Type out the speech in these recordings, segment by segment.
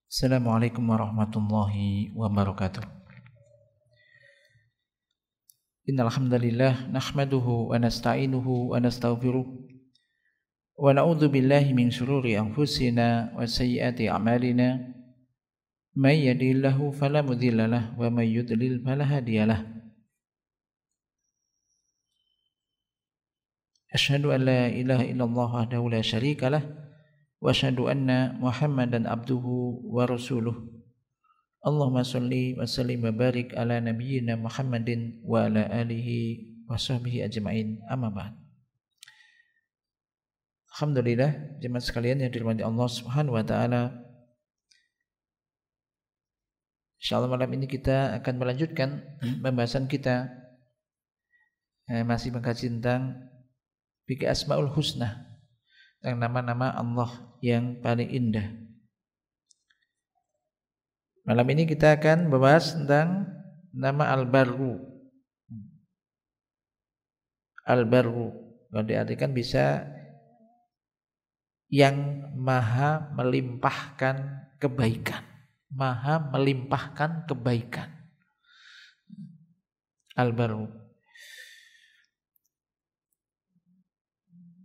Assalamualaikum warahmatullahi wabarakatuh. Innal hamdalillah nahmaduhu wa nasta'inuhu wa nastaghfiruh wa na'udzu billahi min shururi anfusina wa sayyiati a'malina. May yahdihillahu fala mudilla lahu wa may yudlil fala hadiya lahu. Asyhadu an la ilaha illallah wahdahu la syarika lahu wa asyhadu anna Muhammadan abduhu wa rasuluh. Allahumma sholli wa sallim wa barik ala nabiyyina Muhammadin wa ala alihi wa sahbihi ajma'in. Amma ba'd. Alhamdulillah, jemaah sekalian yang dirahmati Allah Subhanahu wa taala. Insyaallah malam ini kita akan melanjutkan pembahasan kita masih mengkaji tentang fikih Asmaul Husna, tentang nama-nama Allah yang paling indah. Malam ini kita akan membahas tentang nama Al-Barru. Al-Barru kalau diartikan bisa yang maha melimpahkan kebaikan. Maha melimpahkan kebaikan. Al-Barru.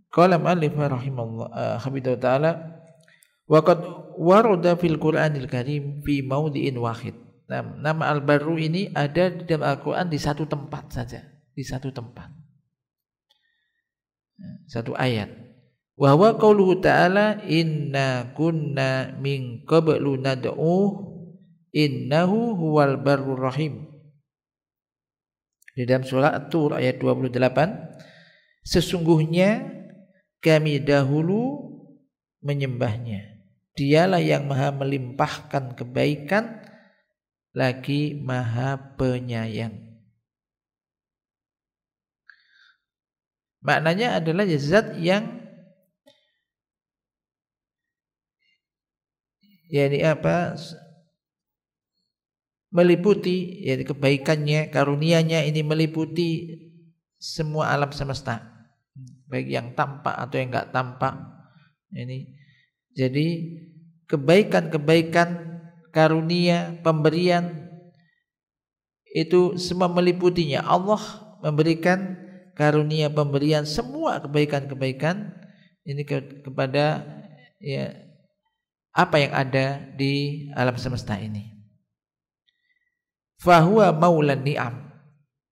Qala mu'allif rahimahullah habidahu ta'ala wa qad warada fil Qur'anil Karim fi maudhi'in wahid. Nama Al-Barru ini ada di dalam Al-Qur'an di satu tempat saja, di satu tempat. Satu ayat. Wa huwa qauluhu ta'ala inna kunna min qablu nad'u innahu huwal barrur rahim. Di dalam surah At-Tur ayat 28, sesungguhnya kami dahulu menyembahnya. Dialah yang maha melimpahkan kebaikan, lagi maha penyayang. Maknanya adalah zat yang meliputi, kebaikannya, karunia-Nya ini meliputi semua alam semesta, baik yang tampak atau yang enggak tampak. Ini jadi kebaikan-kebaikan, karunia, pemberian itu semua meliputinya. Allah memberikan karunia, pemberian, semua kebaikan-kebaikan ini kepada apa yang ada di alam semesta ini. Fahuwa maulan ni'am,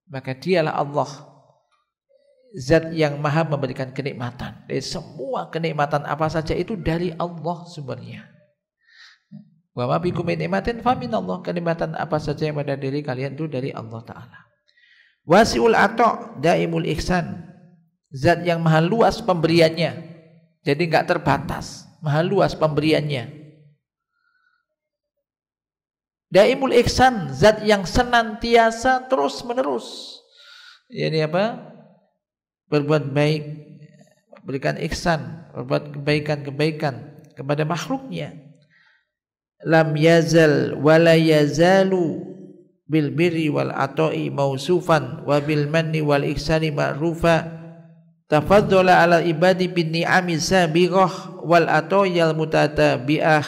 maka dialah Allah zat yang maha memberikan kenikmatan. Dari semua kenikmatan apa saja itu dari Allah sumbernya. Wa ma bikum min nikmatin fa minallah. Kenikmatan apa saja yang ada diri kalian itu dari Allah Ta'ala. Wasi'ul ata' daimul ihsan, zat yang maha luas pemberiannya, jadi enggak terbatas, maha luas pemberiannya. Daimul ihsan, zat yang senantiasa terus menerus. Ini apa? Berbuat baik, berikan ihsan, berbuat kebaikan-kebaikan kepada makhluknya. Lam yazal wa la yazalu bil birri wal ata'i mausufan wa bil manni wal ihsani ma'rufa tafaddala ala ibadi bin ni'ami sabighah wal ata'il mutatabi'ah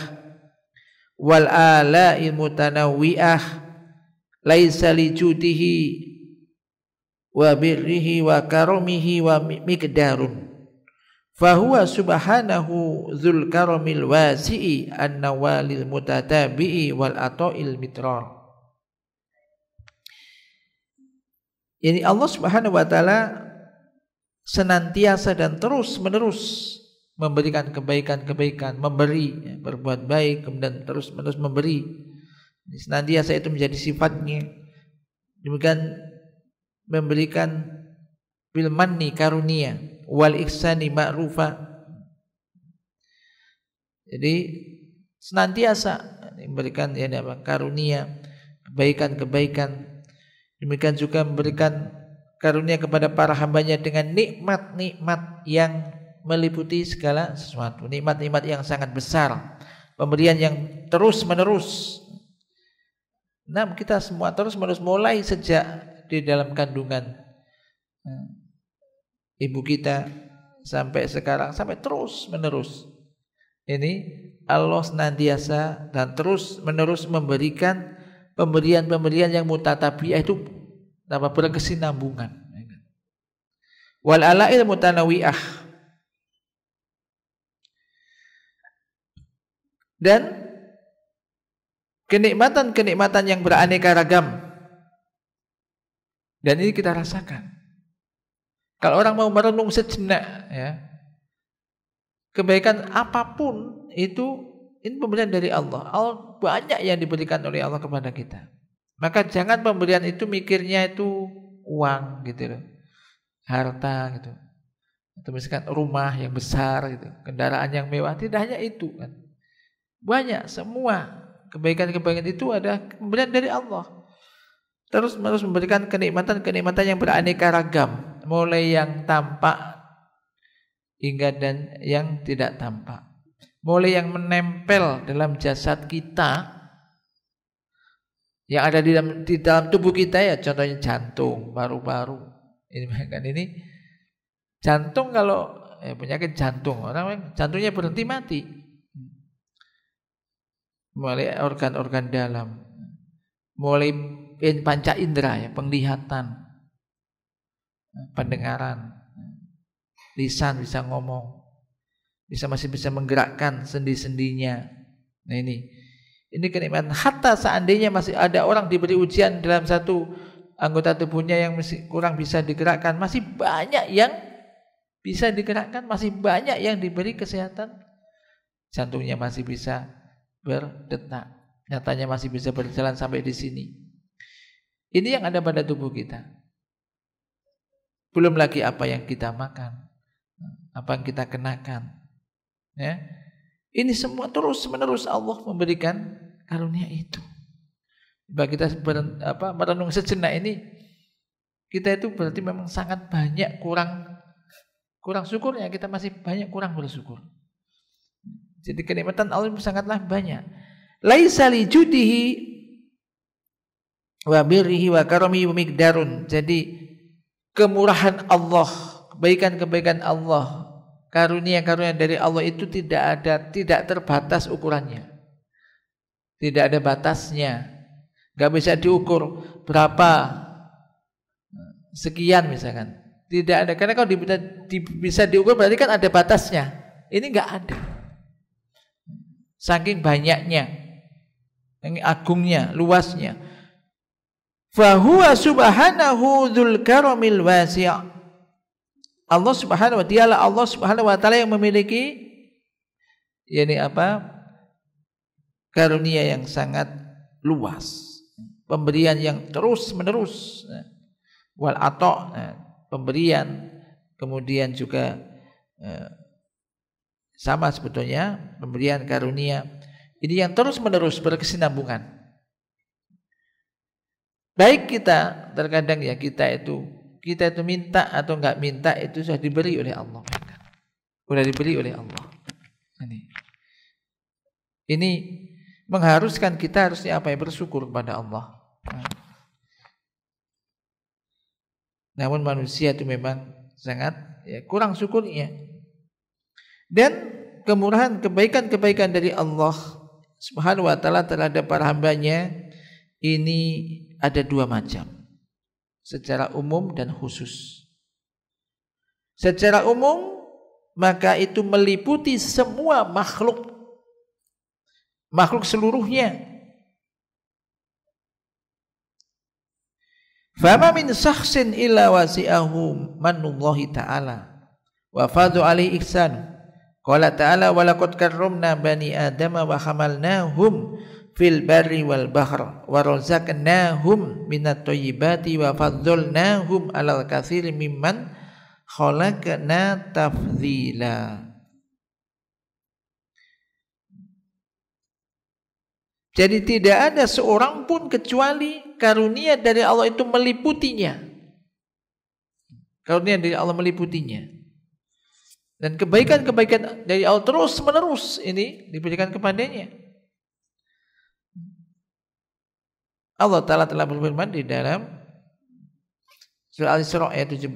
wal ala'il mutanawwi'ah laisa li judihi wa birrihi wa karamihi wa miqdarun fahuwa subhanahu dzul karamil wasi'i an-nawalil mutatabi'i wal ata'il mitrar. Ini Allah Subhanahu wa taala senantiasa dan terus menerus memberikan kebaikan-kebaikan, memberi, berbuat baik, kemudian terus menerus memberi. Senantiasa itu menjadi sifatnya. Demikian memberikan bil manni karunia wal ihsani ma'rufa. Jadi senantiasa memberikan karunia, kebaikan-kebaikan. Demikian juga memberikan karunia kepada para hambanya dengan nikmat-nikmat yang meliputi segala sesuatu, nikmat-nikmat yang sangat besar, pemberian yang terus menerus. Nah, kita semua terus menerus mulai sejak di dalam kandungan ibu kita sampai sekarang, sampai terus menerus Ini Allah senantiasa dan terus menerus memberikan pemberian-pemberian yang mutatabi'ah, itu berkesinambungan. Wal ala'il mutanawi'ah, dan kenikmatan-kenikmatan yang beraneka ragam. Dan ini kita rasakan. Kalau orang mau merenung sejenak, ya, kebaikan apapun itu, ini pemberian dari Allah. Allah banyak yang diberikan oleh Allah kepada kita. Maka jangan pemberian itu mikirnya itu uang gitu loh, harta gitu, atau misalkan rumah yang besar gitu, kendaraan yang mewah. Tidak hanya itu kan. Banyak, semua kebaikan-kebaikan itu ada pemberian dari Allah. Terus menerus memberikan kenikmatan-kenikmatan yang beraneka ragam, mulai yang tampak hingga dan yang tidak tampak. Mulai yang menempel dalam jasad kita, yang ada di dalam tubuh kita, ya, contohnya jantung, paru-paru. Ini jantung, kalau penyakit jantung, orang jantungnya berhenti, mati. Mulai organ-organ dalam, mulai panca indera, ya, penglihatan, pendengaran, lisan bisa ngomong, masih bisa menggerakkan sendi-sendinya. Nah, ini kenikmatan. Hatta seandainya masih ada orang diberi ujian dalam satu anggota tubuhnya yang masih kurang bisa digerakkan, masih banyak yang bisa digerakkan, masih banyak yang diberi kesehatan. Jantungnya masih bisa berdetak, nyatanya masih bisa berjalan sampai di sini. Ini yang ada pada tubuh kita. Belum lagi apa yang kita makan, apa yang kita kenakan, ya. Ini semua terus menerus Allah memberikan karunia itu. Bagi kita merenung sejenak ini, kita itu berarti memang sangat banyak kurang syukurnya. Kita masih banyak kurang bersyukur. Jadi kenikmatan Allah sangatlah banyak. Laisa li judihi wa birrihi wa karamihi miqdarun. Jadi kemurahan Allah, kebaikan-kebaikan Allah, karunia-karunia dari Allah itu tidak terbatas ukurannya. Tidak ada batasnya. Enggak bisa diukur berapa sekian misalkan. Tidak ada, karena kalau bisa diukur berarti kan ada batasnya. Ini enggak ada. Saking banyaknya, saking agungnya, luasnya. Fahuwa subhanahu dzul karamil wasi'. Allah Subhanahu wa taala yang memiliki karunia yang sangat luas, pemberian yang terus menerus. Wal ata', pemberian, kemudian juga sama sebetulnya pemberian karunia ini yang terus menerus berkesinambungan. Baik kita terkadang ya kita itu minta atau enggak minta, itu sudah diberi oleh Allah. Sudah diberi oleh Allah. Ini mengharuskan kita harusnya bersyukur kepada Allah. Namun manusia itu memang sangat kurang syukurnya. Dan kemurahan, kebaikan-kebaikan dari Allah Subhanahu wa taala terhadap para hambanya ini ada dua macam, secara umum dan khusus. Secara umum maka itu meliputi semua makhluk seluruhnya. Fama min syakhsin illa wasi'ahu manullahi ta'ala wa fadhu alaihi ihsan. Qala ta'ala wa laqad karramna bani adama wa hamalnahum fil barri wal bahr wa razaqnahum minat thayyibati wa faddalnahum 'alal katsiri mimman khalaqna tafdhila. Jadi tidak ada seorang pun kecuali karunia dari Allah itu meliputinya. Karunia dari Allah meliputinya. Dan kebaikan-kebaikan dari Allah terus menerus ini diberikan kepadanya. Allah Ta'ala telah berfirman di dalam surah Al-Isra ayat 70.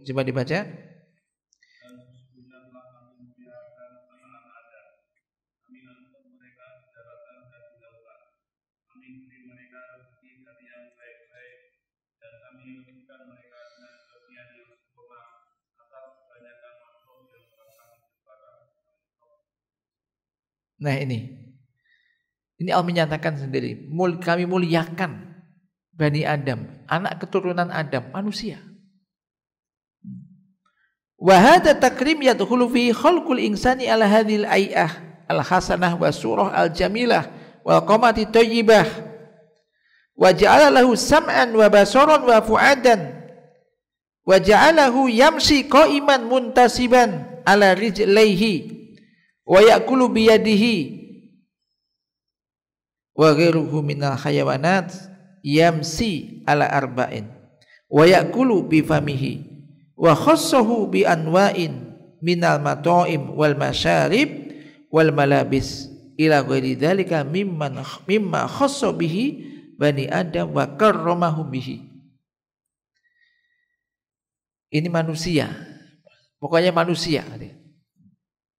Coba dibaca. Nah ini Allah menyatakan sendiri, kami muliakan Bani Adam, anak keturunan Adam, manusia. Wa hadha takrim yadkhulu fi khalqul insani ala hadhil ay'ah al-hasanah wa surah al-jamilah wal qamati thayyibah wa ja'ala lahu sam'an wa basaran wa fu'adan wa ja'alahu yamshi qa'iman muntasiban ala rijlaihi wa ya'kulu bi yadihi wa ghairuhu minal hayawanat yamsi ala arba'in wa ya'kulu bi famihi wa khassahu bi anwa'in minal mata'im wal masyarib wal malabis ila ghairi dzalika mimma khassa bihi bani Adam wa karramahu bihi. Ini manusia. Pokoknya manusia.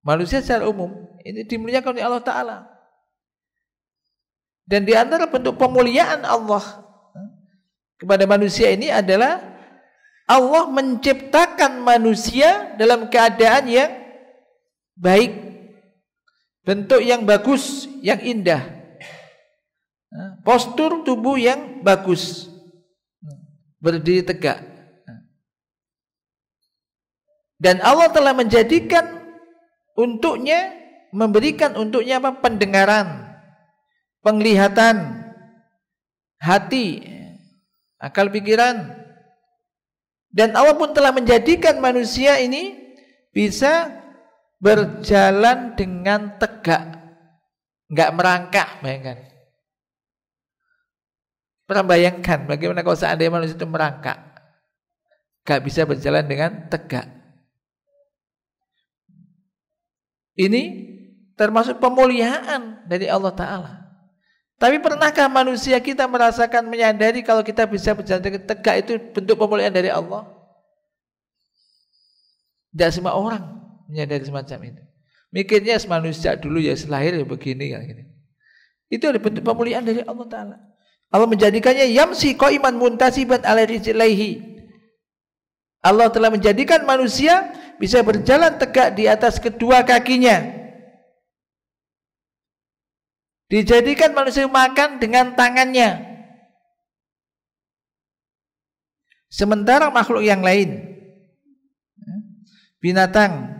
Manusia secara umum ini dimuliakan oleh Allah Ta'ala. Dan di antara bentuk pemuliaan Allah kepada manusia ini adalah Allah menciptakan manusia dalam keadaan yang baik, bentuk yang bagus, yang indah, postur tubuh yang bagus, berdiri tegak. Dan Allah telah menjadikan untuknya, memberikan untuknya apa? Pendengaran, penglihatan, hati, akal pikiran. Dan Allah pun telah menjadikan manusia ini bisa berjalan dengan tegak, enggak merangkak, bayangkan. Pernah bayangkan bagaimana kalau seandainya manusia itu merangkak, enggak bisa berjalan dengan tegak. Ini termasuk pemuliaan dari Allah Ta'ala. Tapi pernahkah manusia kita merasakan, menyadari kalau kita bisa berjalan dengan tegak itu bentuk pemuliaan dari Allah? Tidak semua orang menyadari semacam itu. Mikirnya manusia dulu ya selahir ya begini kan gini. Itu ada bentuk pemuliaan dari Allah Ta'ala. Allah menjadikannya yamsi qa'iman muntasiban ala rijlaihi. Allah telah menjadikan manusia bisa berjalan tegak di atas kedua kakinya. Dijadikan manusia makan dengan tangannya. Sementara makhluk yang lain, binatang,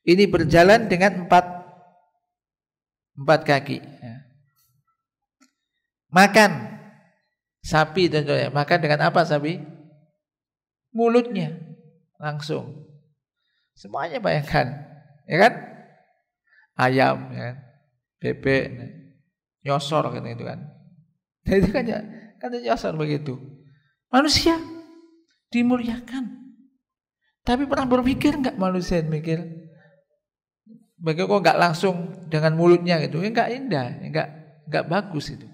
ini berjalan dengan empat kaki. Makan, sapi tentunya. Makan dengan apa sapi? Mulutnya langsung. Semuanya bayangkan, ya kan? Ayam, ya kan? Bebek, nyosor kan itu kan. Nah, itu kan nyosor begitu. Manusia dimuliakan. Tapi pernah berpikir enggak manusia mikir? Bagaimana kok enggak langsung dengan mulutnya gitu? Enggak indah, enggak bagus itu.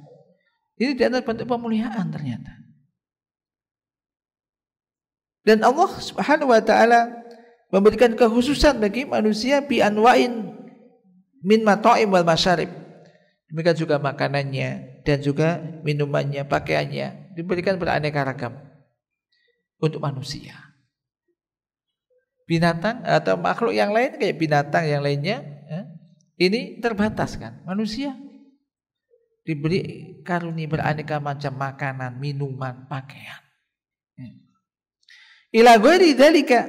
Ini di antara bentuk pemuliaan ternyata. Dan Allah Subhanahu wa taala memberikan kekhususan bagi manusia bi anwa'in min mata'im wal masyarib. Demikian juga makanannya dan juga minumannya, pakaiannya diberikan beraneka ragam untuk manusia. Binatang atau makhluk yang lain kayak binatang yang lainnya ini terbatas kan. Manusia diberi karunia beraneka macam makanan, minuman, pakaian. Ila ghairi dzalika,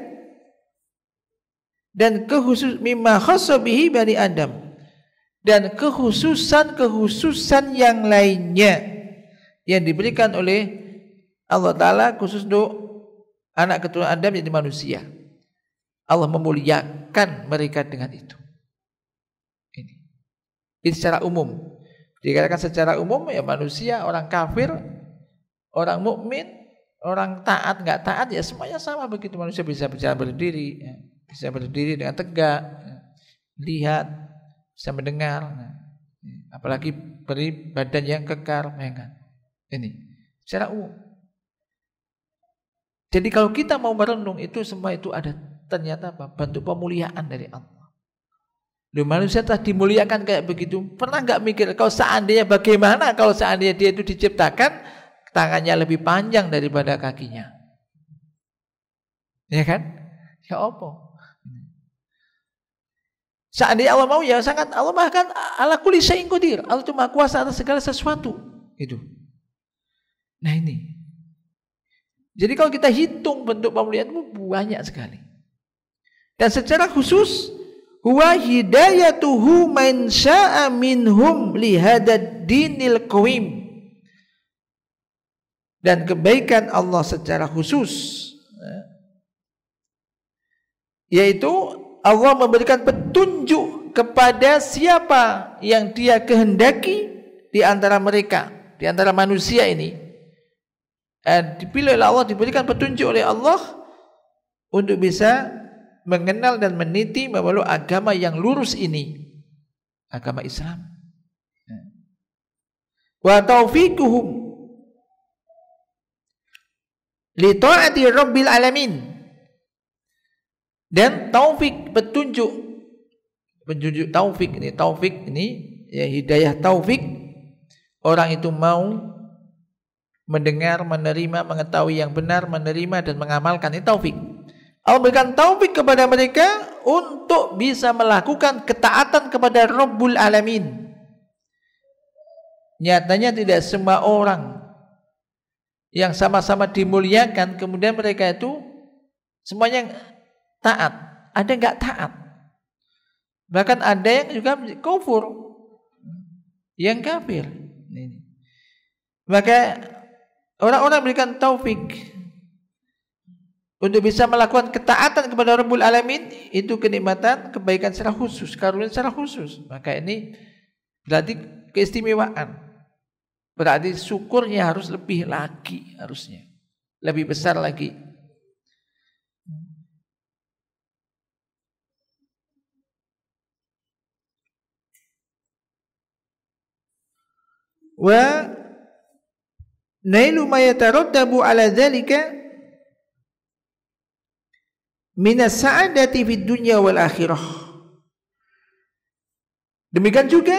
dan kekhusus mimma khassa bihi bani Adam, dan kekhususan yang lainnya yang diberikan oleh Allah Ta'ala khusus untuk anak keturunan Adam jadi manusia. Allah memuliakan mereka dengan itu. Ini secara umum. Dikatakan secara umum ya manusia, orang kafir, orang mukmin, orang taat, enggak taat ya semuanya sama begitu. Manusia bisa berjalan berdiri, ya. Bisa berdiri dengan tegak, lihat, bisa mendengar, apalagi beri badan yang kekar, kan? Ini secara umum. Jadi kalau kita mau merenung itu semua itu ada ternyata apa? Bentuk pemuliaan dari Allah. Loh, manusia telah dimuliakan kayak begitu. Pernah nggak mikir kalau seandainya bagaimana kalau seandainya dia itu diciptakan tangannya lebih panjang daripada kakinya? Ya kan? Ya apa? Seandainya Allah mau, ya sangat, Allah bahkan ala kulli syai'in qadir. Allah itu maha kuasa atas segala sesuatu. Itu. Nah ini. Jadi kalau kita hitung bentuk pemuliaan itu banyak sekali. Dan secara khusus, huwa hidayatuhu man sya'a minhum lihadad dinil qawim. Dan kebaikan Allah secara khusus, yaitu Allah memberikan petunjuk kepada siapa yang Dia kehendaki di antara mereka, di antara manusia ini. Dipilih oleh Allah, diberikan petunjuk oleh Allah untuk bisa mengenal dan meniti memeluk agama yang lurus ini, agama Islam. Wa taufiquhum li ta'ati rabbil alamin. Dan taufik, petunjuk taufik ini ya, hidayah taufik, orang itu mau mendengar, menerima, mengetahui yang benar, menerima dan mengamalkan, ini taufik. Allah berikan taufik kepada mereka untuk bisa melakukan ketaatan kepada Rabbul Alamin. Nyatanya tidak semua orang yang sama-sama dimuliakan kemudian mereka itu semuanya taat. Ada enggak taat? Bahkan ada yang juga kufur, yang kafir. Maka orang-orang berikan taufik untuk bisa melakukan ketaatan kepada Rabbul Alamin, itu kenikmatan, kebaikan secara khusus, karunia secara khusus. Maka ini berarti keistimewaan. Berarti syukurnya harus lebih lagi, harusnya lebih besar lagi. Wa nailu ma yatarattabu ala dzalika minas sa'adati fid dunya wal akhirah. Demikian juga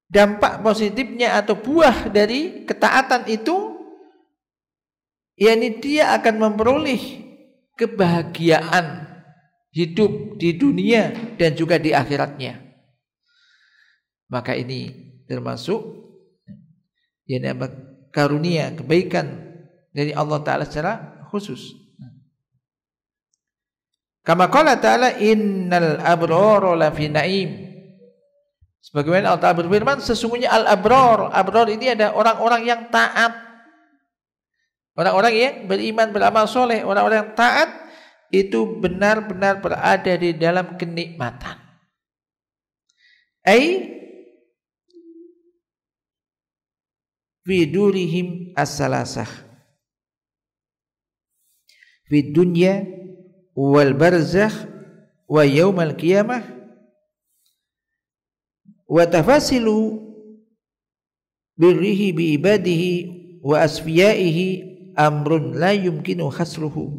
dampak positifnya atau buah dari ketaatan itu, yakni dia akan memperoleh kebahagiaan hidup di dunia dan juga di akhiratnya. Maka ini termasuk yakni karunia, kebaikan dari Allah Ta'ala secara khusus. Kama qala ta'ala innal abrara lafi na'im. Sebagaimana Allah Ta'ala berfirman, sesungguhnya al-abrar, abrar ini ada orang-orang yang taat, orang-orang yang beriman, beramal soleh. Orang-orang yang taat itu benar-benar berada di dalam kenikmatan. Ai fi durihim as-salasah fi dunya wal barzakh wa yaumal qiyamah wa tafasilu birrihi bi ibadihi wa asfiyaihi amrun la yumkinu hasruhu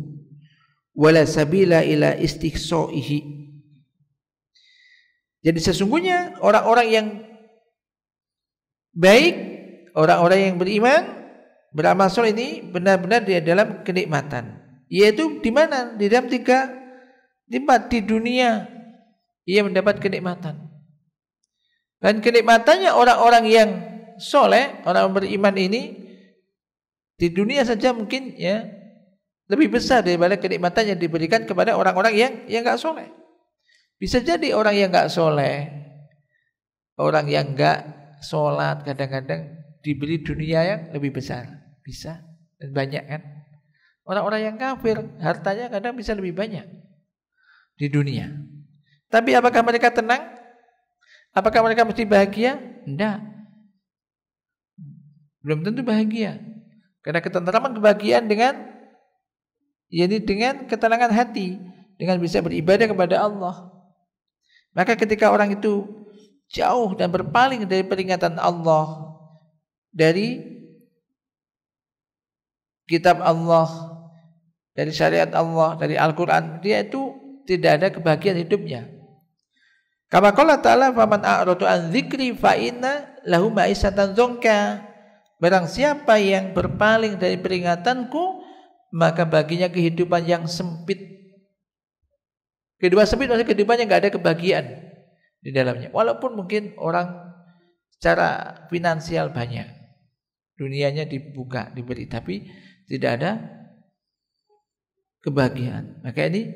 wala sabila ila istihsaihi. Jadi sesungguhnya orang-orang yang baik, orang-orang yang beriman, beramal soleh ini benar-benar di dalam kenikmatan. Yaitu di mana? Di dalam 3 tempat di dunia ia mendapat kenikmatan. Dan kenikmatannya orang-orang yang soleh, orang beriman ini di dunia saja mungkin ya lebih besar daripada kenikmatan yang diberikan kepada orang-orang yang enggak soleh. Bisa jadi orang yang enggak soleh, orang yang enggak sholat kadang-kadang diberi dunia yang lebih besar, bisa, dan banyak kan. Orang-orang yang kafir hartanya kadang bisa lebih banyak di dunia. Tapi apakah mereka tenang? Apakah mereka mesti bahagia? Tidak. Belum tentu bahagia. Karena ketentraman, kebahagiaan dengan ketenangan hati, dengan bisa beribadah kepada Allah. Maka ketika orang itu jauh dan berpaling dari peringatan Allah, dari kitab Allah, dari syariat Allah, dari Al-Quran, dia itu tidak ada kebahagiaan hidupnya. Kama qala ta'ala faman a'radu an dzikri fa inna lahu ma'isatan dzonka. Barang siapa yang berpaling dari peringatanku, maka baginya kehidupan yang sempit, Kehidupan sempit maksudnya kehidupan yang nggak ada kebahagiaan di dalamnya. Walaupun mungkin orang secara finansial banyak, dunianya dibuka, diberi, tapi tidak ada kebahagiaan. Maka ini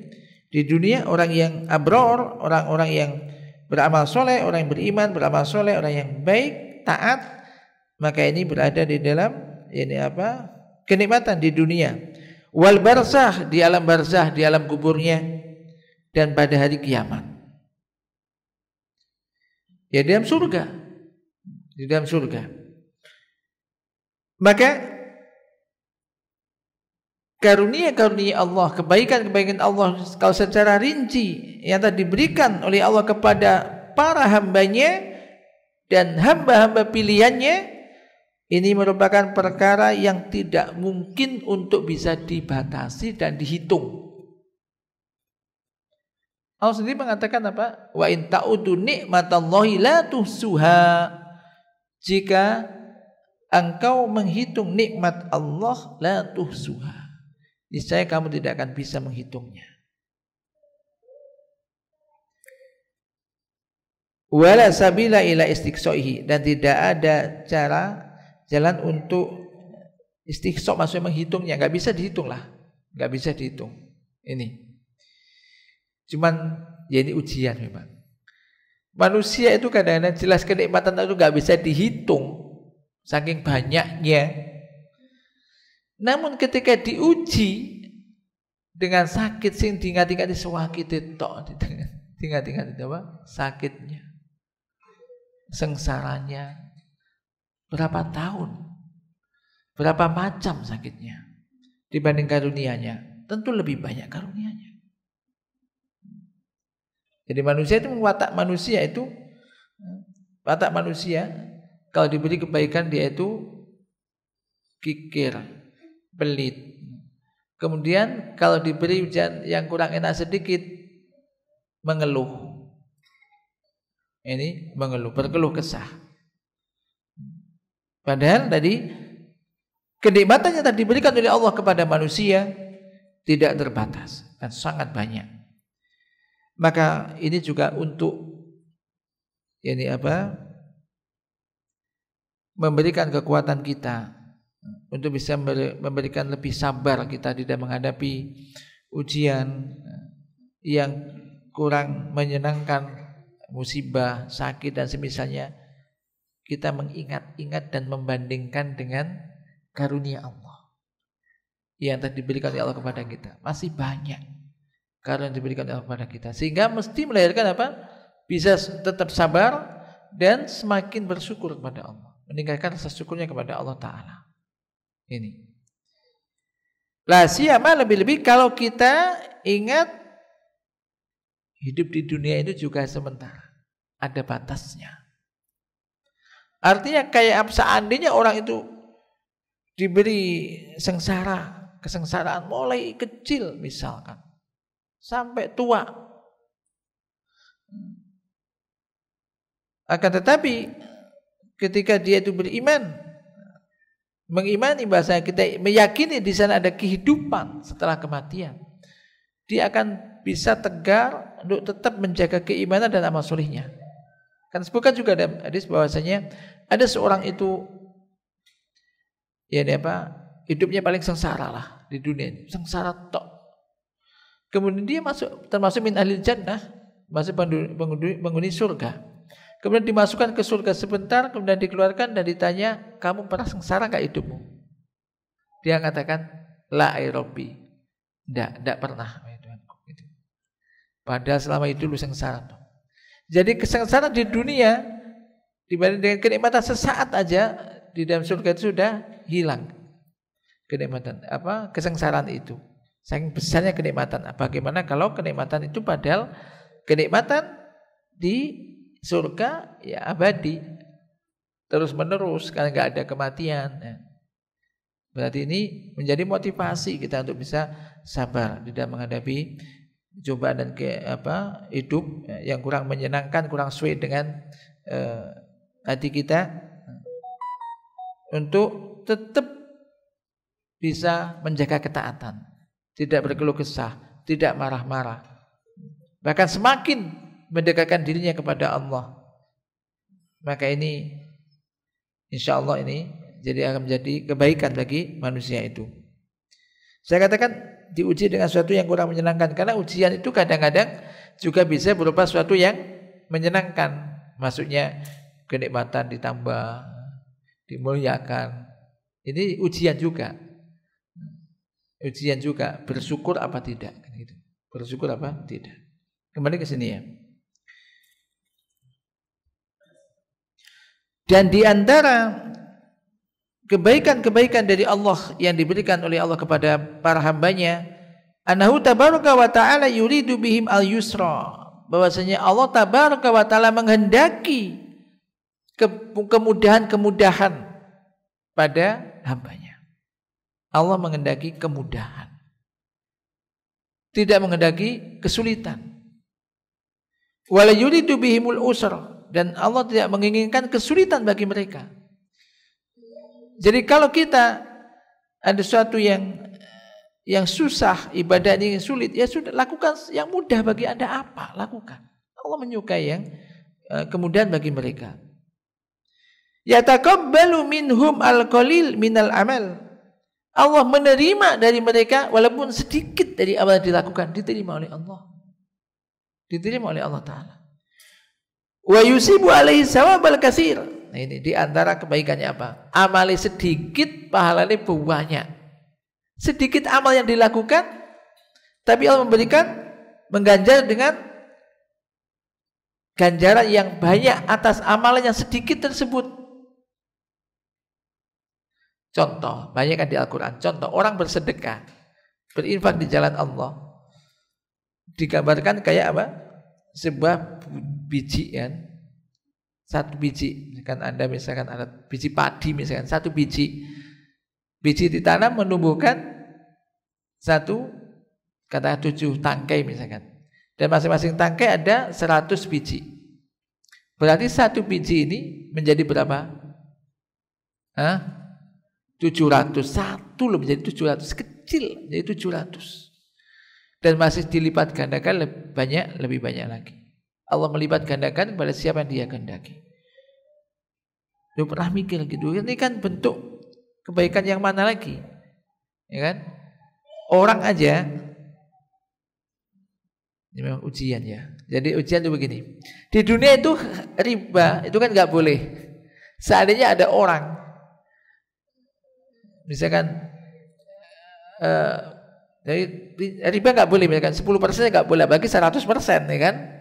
di dunia orang yang abror, orang-orang yang beramal soleh, orang yang beriman, beramal soleh, orang yang baik, taat, maka ini berada di dalam kenikmatan di dunia. Wal barzah, di alam barzah, di alam kuburnya, dan pada hari kiamat. Ya di dalam surga. Di dalam surga. Maka karunia-karunia Allah, kebaikan-kebaikan Allah kalau secara rinci yang telah diberikan oleh Allah kepada para hambanya dan hamba-hamba pilihannya, ini merupakan perkara yang tidak mungkin untuk bisa dibatasi dan dihitung. Allah sendiri mengatakan apa? Wa in ta'udu ni'matallahi la tuhsuha. Jika engkau menghitung nikmat Allah, la tuhsuha, niscaya kamu tidak akan bisa menghitungnya. Wala sabila ila istiqsaihi, dan tidak ada jalan untuk istiqsa, maksudnya menghitungnya, nggak bisa dihitung lah, nggak bisa dihitung. Ini cuman ya ini ujian memang. Manusia itu kadang-kadang jelas kenikmatan itu nggak bisa dihitung saking banyaknya. Namun ketika diuji dengan sakit sing tingkat-tingkat sewakit tok, tingkat-tingkat apa? Sakitnya, sengsaranya, berapa tahun, berapa macam sakitnya dibanding karunianya, tentu lebih banyak karunianya. Jadi manusia itu, watak manusia kalau diberi kebaikan dia itu kikir, pelit. Kemudian kalau diberi ujian yang kurang enak sedikit, mengeluh. Ini mengeluh, berkeluh kesah. Padahal tadi kenikmatan yang tadi diberikan oleh Allah kepada manusia tidak terbatas dan sangat banyak. Maka ini juga untuk memberikan kekuatan kita untuk bisa memberikan lebih sabar kita di dalam menghadapi ujian yang kurang menyenangkan, musibah, sakit dan semisalnya. Kita mengingat-ingat dan membandingkan dengan karunia Allah yang telah diberikan oleh Allah kepada kita. Masih banyak karunia yang diberikan oleh Allah kepada kita, sehingga mesti melahirkan apa? Bisa tetap sabar dan semakin bersyukur kepada Allah, meningkatkan rasa syukurnya kepada Allah Ta'ala. Ini lah, siapa lebih-lebih kalau kita ingat hidup di dunia itu juga sementara, ada batasnya. Artinya kayak seandainya orang itu diberi kesengsaraan mulai kecil misalkan sampai tua, akan tetapi ketika dia itu beriman, mengimani bahasa kita meyakini di sana ada kehidupan setelah kematian, dia akan bisa tegar untuk tetap menjaga keimanan dan amal solehnya. Kan sebutkan juga ada hadis bahwasanya ada seorang itu hidupnya paling sengsara lah di dunia ini, sengsara tok. Kemudian dia termasuk min ahlil jannah, masuk penghuni surga. Kemudian dimasukkan ke surga sebentar, kemudian dikeluarkan dan ditanya, kamu pernah sengsara enggak hidupmu? Dia katakan, la Rabbi, enggak pernah. Padahal selama itu lu sengsara. Jadi kesengsaraan di dunia dibanding dengan kenikmatan sesaat aja di dalam surga itu sudah hilang kenikmatan kesengsaraan itu. Saking besarnya kenikmatan. Bagaimana kalau kenikmatan itu padahal kenikmatan di surga ya abadi, terus menerus karena nggak ada kematian. Berarti ini menjadi motivasi kita untuk bisa sabar di dalam menghadapi cobaan dan hidup yang kurang menyenangkan, kurang sesuai dengan hati kita, untuk tetap bisa menjaga ketaatan, tidak berkeluh kesah, tidak marah-marah, bahkan semakin mendekatkan dirinya kepada Allah. Maka ini insya Allah ini jadi akan menjadi kebaikan bagi manusia itu. Saya katakan diuji dengan sesuatu yang kurang menyenangkan, karena ujian itu kadang-kadang juga bisa berupa sesuatu yang menyenangkan. Maksudnya kenikmatan ditambah, dimuliakan. Ini ujian juga. Ujian juga, bersyukur apa tidak. Bersyukur apa tidak. Kembali ke sini ya. Dan di antara kebaikan-kebaikan dari Allah yang diberikan oleh Allah kepada para hambanya, annahu tabaraka wa ta'ala yuridu bihim al-yusra, bahwasanya Allah tabaraka wa ta'ala menghendaki kemudahan-kemudahan pada hambanya. Allah menghendaki kemudahan, tidak menghendaki kesulitan. Wala yuridu bihimul usra, dan Allah tidak menginginkan kesulitan bagi mereka. Jadi kalau kita ada sesuatu yang susah, ibadah yang sulit, ya sudah, lakukan yang mudah bagi Anda apa? Lakukan. Allah menyukai yang kemudahan bagi mereka. Yataqabbalu minhum al-qalil minal amal. Allah menerima dari mereka walaupun sedikit dari amal yang dilakukan, diterima oleh Allah. Diterima oleh Allah Ta'ala. Wa yusibu alaihi sawabal katsir. Nah, ini di antara kebaikannya apa? Amali sedikit, pahalanya banyak. Sedikit amal yang dilakukan, tapi Allah mengganjar dengan ganjaran yang banyak atas amalan yang sedikit tersebut. Contoh, banyak kan di Al-Quran. Contoh, orang bersedekah, berinfak di jalan Allah, digambarkan kayak apa? Sebuah biji kan. Satu biji, misalkan Anda ada biji padi misalkan, satu biji ditanam menumbuhkan satu, kata 7 tangkai misalkan, dan masing-masing tangkai ada 100 biji. Berarti satu biji ini menjadi berapa? 700. Satu loh menjadi 700, kecil menjadi 700, dan masih dilipat gandakan lebih banyak lagi. Allah melipat gandakan kepada siapa yang Dia kehendaki. Lu pernah mikir gitu? Ini kan bentuk kebaikan yang mana lagi? Ya kan? Orang aja, ini memang ujian ya. Jadi ujian itu begini. Di dunia itu riba itu kan nggak boleh. Seandainya ada orang, misalkan jadi riba nggak boleh, misalkan 10% nggak boleh, bagi 100%, ya kan?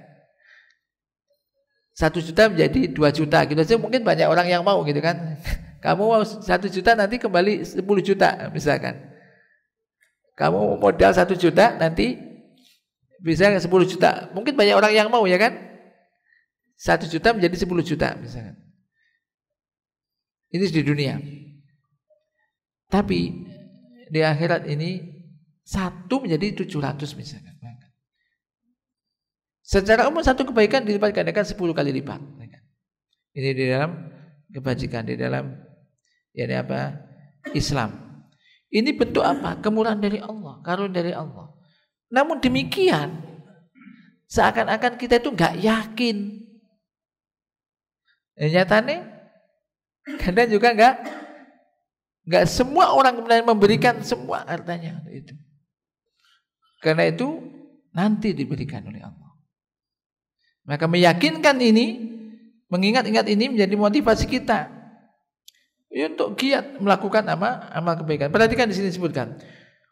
1 juta menjadi 2 juta gitu aja, mungkin banyak orang yang mau gitu kan. Kamu mau 1 juta nanti kembali 10 juta misalkan. Kamu modal 1 juta nanti bisa 10 juta. Mungkin banyak orang yang mau, ya kan? 1 juta menjadi 10 juta misalkan. Ini di dunia. Tapi di akhirat ini 1 menjadi 700 misalkan. Secara umum satu kebaikan dilipat gandakan 10 kali lipat. Ini di dalam kebajikan, di dalam Islam. Ini bentuk apa? Kemurahan dari Allah, karunia dari Allah. Namun demikian, seakan-akan kita itu nggak yakin. Nyatanya, kadang juga nggak semua orang kemudian memberikan semua hartanya itu. Karena itu nanti diberikan oleh Allah. Maka meyakinkan ini, mengingat-ingat ini menjadi motivasi kita untuk giat melakukan amal kebaikan. Perhatikan di sini disebutkan,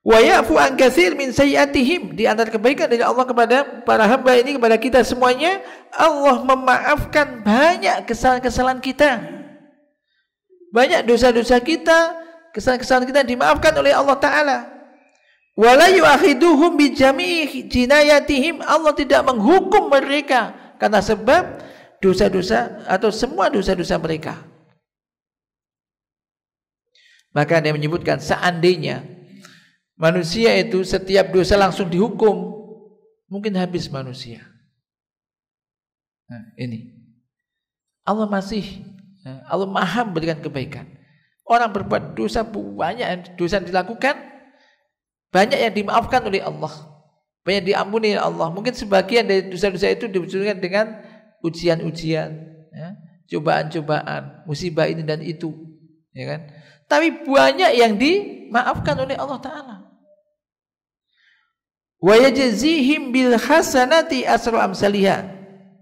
wa ya'fu an katsir min sayyi'atihim. Di antara kebaikan dari Allah kepada para hamba ini, kepada kita semuanya, Allah memaafkan banyak kesalahan-kesalahan kita. Banyak dosa-dosa kita, kesalahan-kesalahan kita dimaafkan oleh Allah Ta'ala. Wala yu'akhiduhum bi jami'i jinayatihim. Allah tidak menghukum mereka karena sebab dosa-dosa atau semua dosa-dosa mereka. Maka dia menyebutkan, seandainya manusia itu setiap dosa langsung dihukum, mungkin habis manusia. Nah, ini Allah maha memberikan kebaikan. Orang berbuat dosa, banyak dosa yang dilakukan, banyak yang dimaafkan oleh Allah. banyak diampuni oleh Allah. Mungkin sebagian dari dosa-dosa itu diwujudkan dengan ujian-ujian, ya, cobaan-cobaan, musibah ini dan itu, ya kan? Tapi banyak yang dimaafkan oleh Allah Ta'ala. Wa yajzihim bil hasanati asra amsalihah.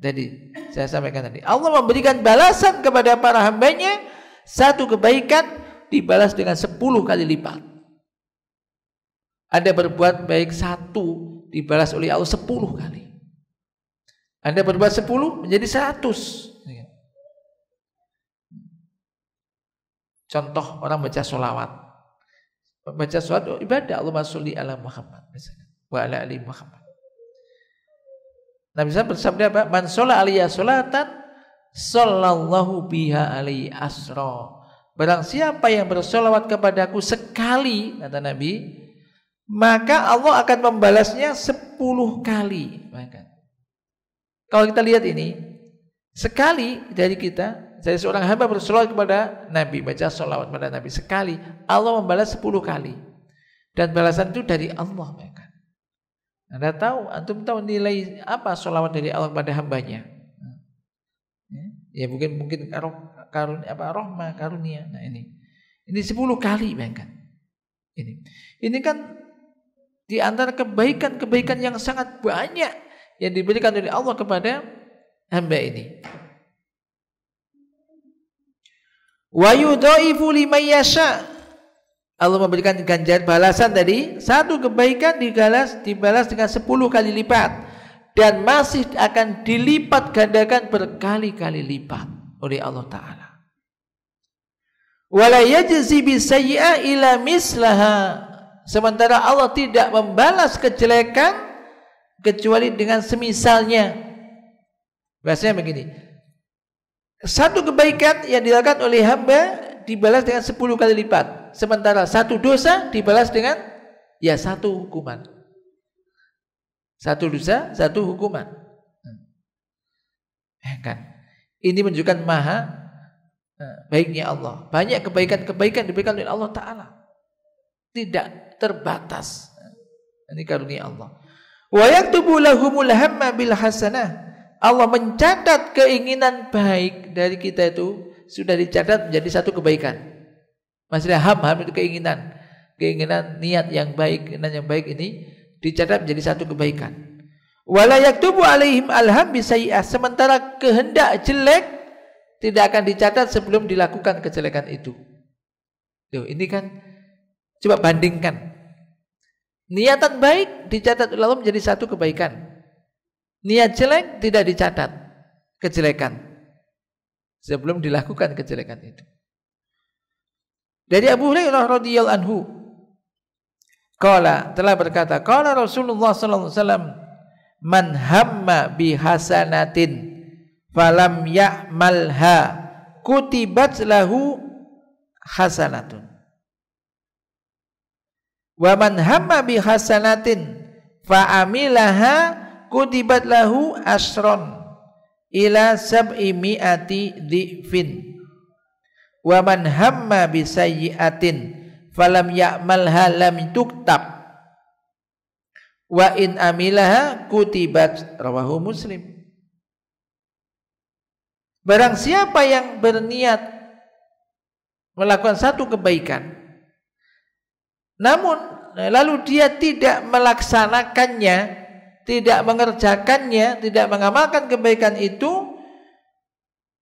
Jadi saya sampaikan tadi, Allah memberikan balasan kepada para hambanya, satu kebaikan dibalas dengan 10 kali lipat. Anda berbuat baik 1 dibalas oleh Allah 10 kali. Anda berbuat 10 menjadi 100. Contoh orang baca sholawat. Baca sholawat ibadah, Allahumma sholli ala Muhammad misalnya, wa ala ali Muhammad. Nabi SAW bersabda apa? Man sholla alaiya sholatan sallallahu biha alaihi asra. Barang siapa yang bersolawat kepadaku sekali, kata Nabi, maka Allah akan membalasnya 10 kali. Kalau kita lihat ini, sekali dari kita, dari seorang hamba bersolawat kepada Nabi, baca solawat kepada Nabi sekali, Allah membalas 10 kali. Dan balasan itu dari Allah. Anda tahu, antum tahu nilai apa solawat dari Allah kepada hambanya? Ya mungkin rahmah, karunia. Nah ini 10 kali, bayangkan. Ini kan di antara kebaikan-kebaikan yang sangat banyak yang diberikan oleh Allah kepada hamba ini. Wa yudhaifu liman yasha. Allah memberikan ganjar balasan tadi, satu kebaikan dibalas dengan 10 kali lipat, dan masih akan dilipat gandakan berkali-kali lipat oleh Allah Ta'ala. Wala yajzi bisayyi'ah ila mislaha. Sementara Allah tidak membalas kejelekan kecuali dengan semisalnya. Bahasanya begini, satu kebaikan yang dilakukan oleh hamba dibalas dengan 10 kali lipat. Sementara satu dosa dibalas dengan 1 hukuman. Satu dosa, 1 hukuman. Kan? Ini menunjukkan maha baiknya Allah. Banyak kebaikan-kebaikan diberikan oleh Allah Ta'ala. Tidak terbatas. Ini karunia Allah. Wa yaktubu lahumul hamma bil hasanah. Allah mencatat keinginan baik dari kita itu sudah dicatat menjadi 1 kebaikan. Maksudnya ham itu keinginan niat yang baik, keinginan yang baik ini dicatat menjadi 1 kebaikan. Wala yaktubu alaihim alham bisayyi'ah. Sementara kehendak jelek tidak akan dicatat sebelum dilakukan kejelekan itu. Tuh, ini kan coba bandingkan. Niatan baik dicatat oleh Allah menjadi 1 kebaikan. Niat jelek tidak dicatat kejelekan sebelum dilakukan kejelekan itu. Dari Abu Hurairah radhiyallahu anhu, telah berkata, qala Rasulullah sallallahu alaihi wasallam, man hamma bi hasanatin falam ya'malha kutibat lahu hasanatun. Wa man hamma bi hasanatin fa amilaha kutibat lahu asron ila 700 dhifin. Wa man hamma bi sayyi'atin falam ya'malha lam tuktab wa in amilaha kutibat. Rawahu Muslim. Barang siapa yang berniat melakukan 1 kebaikan, namun lalu dia tidak melaksanakannya, tidak mengerjakannya, tidak mengamalkan kebaikan itu,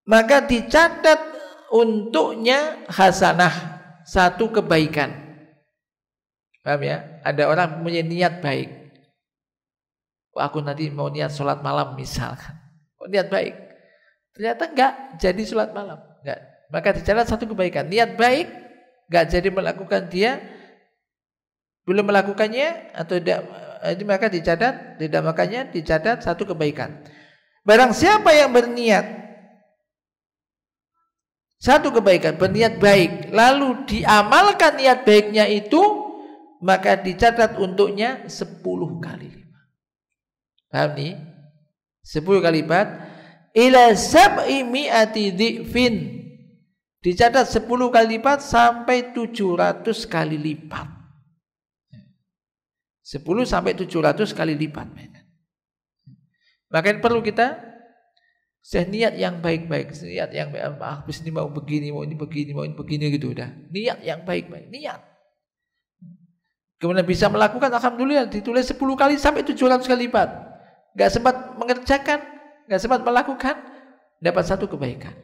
maka dicatat untuknya hasanah, 1 kebaikan. Paham ya? Ada orang punya niat baik. Aku nanti mau niat sholat malam misalkan. Niat baik. Ternyata enggak jadi sholat malam. Enggak. Maka dicatat 1 kebaikan. Niat baik, enggak jadi melakukan, dia belum melakukannya atau tidak, maka dicatat, tidak makanya dicatat 1 kebaikan. Barang siapa yang berniat 1 kebaikan, berniat baik, lalu diamalkan niat baiknya itu, maka dicatat untuknya 10 kali lipat. Paham nih? 10 kali lipat. Ila 700 dhifin. Dicatat 10 kali lipat sampai 700 kali lipat. 10 sampai 700 kali lipat. Makanya perlu kita niat yang baik-baik, niat yang habis ini mau begini, mau ini begini, mau ini begini gitu udah. Niat yang baik-baik, niat. Kemudian bisa melakukan, alhamdulillah ditulis 10 kali sampai 700 kali lipat. Enggak sempat mengerjakan, enggak sempat melakukan, dapat 1 kebaikan.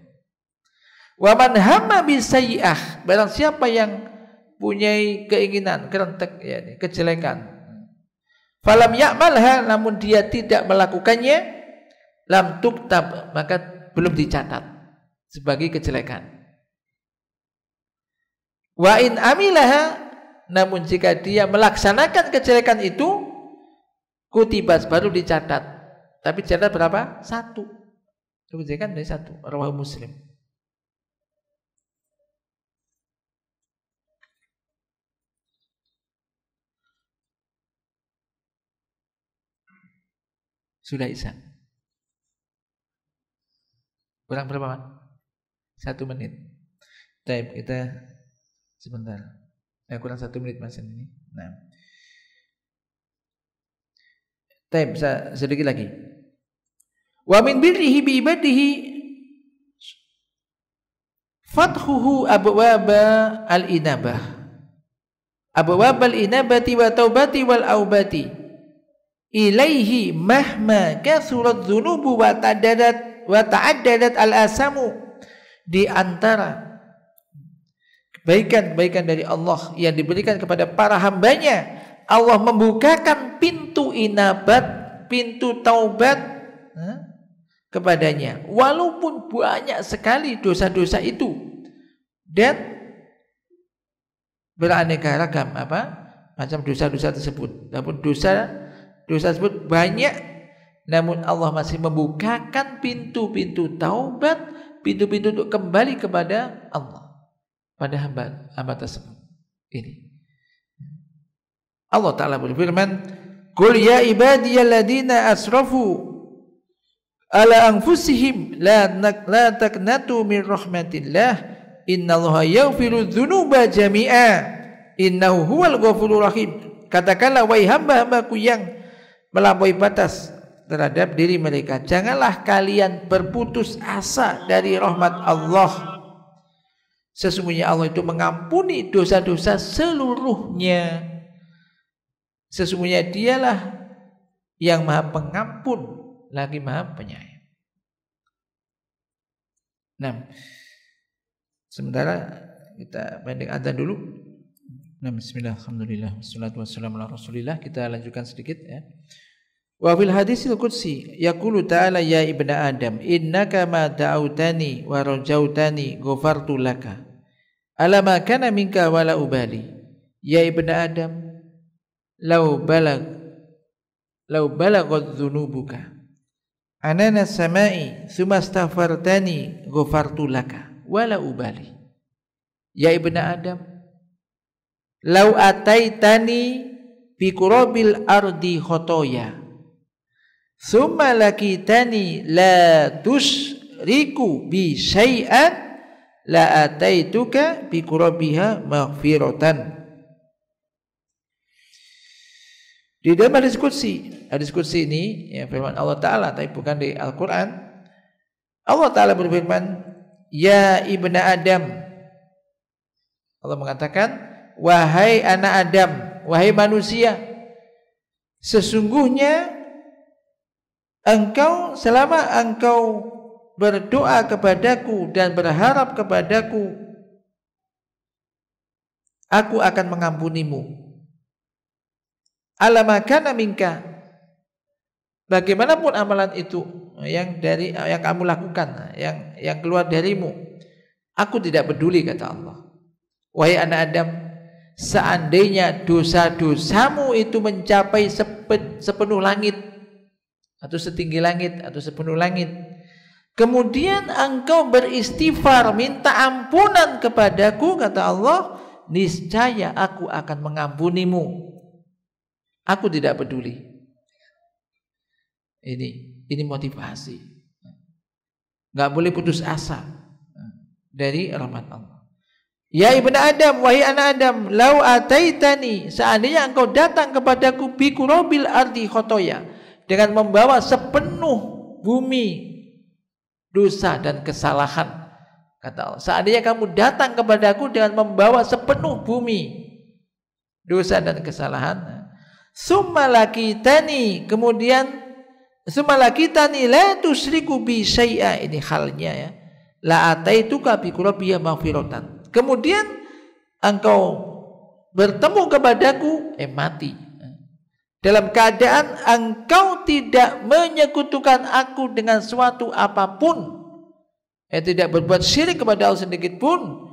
Wa man hamma bisayyi'ah, barang siapa yang punya keinginan kerentek ya, kejelekan, falam ya'malha, namun dia tidak melakukannya, lam tuktab, maka belum dicatat sebagai kejelekan. Wa in amilaha, namun jika dia melaksanakan kejelekan itu, kutibas, baru dicatat. Tapi catat berapa? 1. Kejelekan dari 1. Rawahu Muslim. Sudah Isa. Kurang berapa, Pak? 1 menit. Baik, kita sebentar. Kurang 1 menit Mas ini. Nah. Baik, bisa sedikit lagi. Wa min birrihi bi ibadihi fathuhu abwaba al-inabah. Abwab al-inabati wa taubati wal aubati. Ilaihi mahma kasurat dzunubu wa ta'addadat al-asamu. Di antara kebaikan-kebaikan dari Allah yang diberikan kepada para hambanya, Allah membukakan pintu inabat, pintu taubat kepadanya, walaupun banyak sekali dosa-dosa itu dan beraneka ragam macam dosa-dosa tersebut. Namun dosa tersebut banyak, namun Allah masih membukakan pintu-pintu taubat, pintu-pintu untuk kembali kepada Allah pada hamba tersebut. Ini Allah Ta'ala berfirman, qul ya ibadiyalladzina asrafu ala anfusihim la taqnatu min rahmatillah innallaha yaghfiru dzunuba jami'a innahu huwal ghafurur rahim. Katakanlah, wahai hamba-hambaku yang melampaui batas terhadap diri mereka, janganlah kalian berputus asa dari rahmat Allah. Sesungguhnya Allah itu mengampuni dosa-dosa seluruhnya. Sesungguhnya dialah yang maha pengampun lagi maha penyayang. Nah, sementara kita pendek adzan dulu. Nah, bismillah, alhamdulillah, wassalatu wassalamu ala rasulillah. Kita lanjutkan sedikit ya. Wa fil hadisil qudsi yaqulu ta'ala ya ibna adam innaka ma da'autani wa rajautani ghafartu laka ala ma kana minka wala ubali. Ya ibna adam, lau balagat dzunubuka anana samai tsumma astaghfartani ghafartu laka wala ubali. Ya ibna adam, lau ataitani bi qurabil ardi khotoya tsumma lakitani la tusyriku bi syai'an la ataituka bi qurabiha maghfiratan. Di dalam hadis qudsi ini ya, firman Allah Ta'ala, tapi bukan di Al-Quran. Allah Ta'ala berfirman, ya ibna Adam, Allah mengatakan, wahai anak Adam, wahai manusia, sesungguhnya engkau, selama engkau berdoa kepadaku dan berharap kepadaku, aku akan mengampunimu. Alamakana minka, bagaimanapun amalan itu yang kamu lakukan, yang keluar darimu, aku tidak peduli, kata Allah. Wahai anak Adam, seandainya dosa-dosamu itu mencapai sepenuh langit atau setinggi langit atau sepenuh langit, kemudian engkau beristighfar minta ampunan kepadaku, kata Allah, niscaya aku akan mengampunimu. Aku tidak peduli. Ini motivasi. Gak boleh putus asa dari rahmat Allah. Ya ibnu Adam, wahai anak Adam, lau ataitani, seandainya engkau datang kepadaku bi qurabil ardi khotoya, dengan membawa sepenuh bumi dosa dan kesalahan. Kata Allah, seandainya kamu datang kepadaku dengan membawa sepenuh bumi dosa dan kesalahan, summa lakitani, kemudian summa lakitani la tusyriku bi syai'a, ini halnya ya, la ataituka bi qurabiya maghfiratan. Kemudian engkau bertemu kepadaku, mati, dalam keadaan engkau tidak menyekutukan aku dengan suatu apapun, tidak berbuat syirik kepada Allah sedikit pun.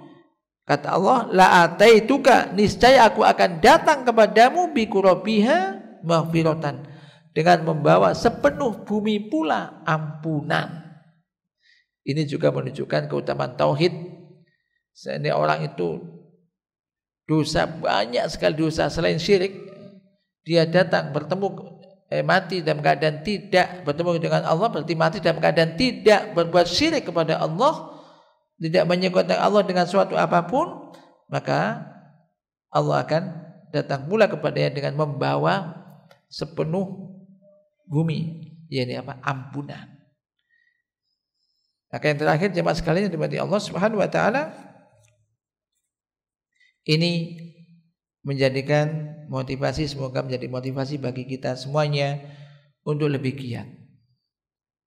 Kata Allah, la ataituka, niscaya aku akan datang kepadamu bi qurabiha maghfiratan, dengan membawa sepenuh bumi pula ampunan. Ini juga menunjukkan keutamaan tauhid. Seandainya orang itu dosa, banyak sekali dosa selain syirik, dia datang bertemu mati dalam keadaan tidak bertemu dengan Allah, berarti mati dalam keadaan tidak berbuat syirik kepada Allah, tidak menyekutukan Allah dengan suatu apapun, maka Allah akan datang pula kepadanya dengan membawa sepenuh bumi, yakni apa? Ampunan. Maka yang terakhir jemaah sekalian yang dirahmati Allah Subhanahu wa taala, ini menjadikan motivasi, semoga menjadi motivasi bagi kita semuanya untuk lebih giat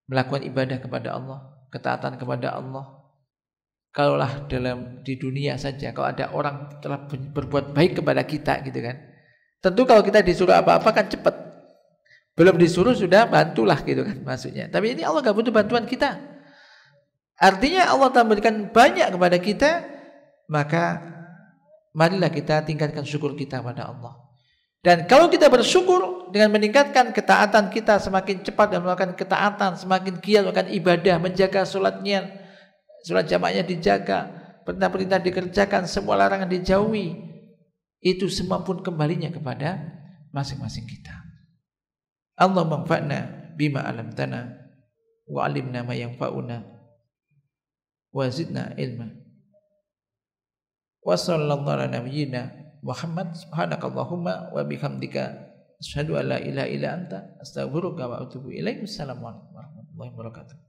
melakukan ibadah kepada Allah, ketaatan kepada Allah. Kalaulah di dunia saja, kalau ada orang telah berbuat baik kepada kita gitu kan, tentu kalau kita disuruh apa-apa kan cepat, belum disuruh sudah bantulah gitu kan maksudnya. Tapi ini Allah gak butuh bantuan kita, artinya Allah telah memberikan banyak kepada kita, maka marilah kita tingkatkan syukur kita pada Allah. Dan kalau kita bersyukur dengan meningkatkan ketaatan kita, semakin cepat dan melakukan ketaatan, semakin giat melakukan ibadah, menjaga sholatnya, sholat jamaahnya dijaga, perintah-perintah dikerjakan, semua larangan dijauhi, itu semua pun kembalinya kepada masing-masing kita. Allah manfa'na bima alamtana wa alimna ma yanfa'una wa zidna ilma. Wa sallallahu ala nabiyyina Muhammad, subhanakallahumma wa bihamdika asyhadu an la ilaha illa anta astaghfiruka wa atubu ilaik. Assalamualaikum warahmatullahi wabarakatuh.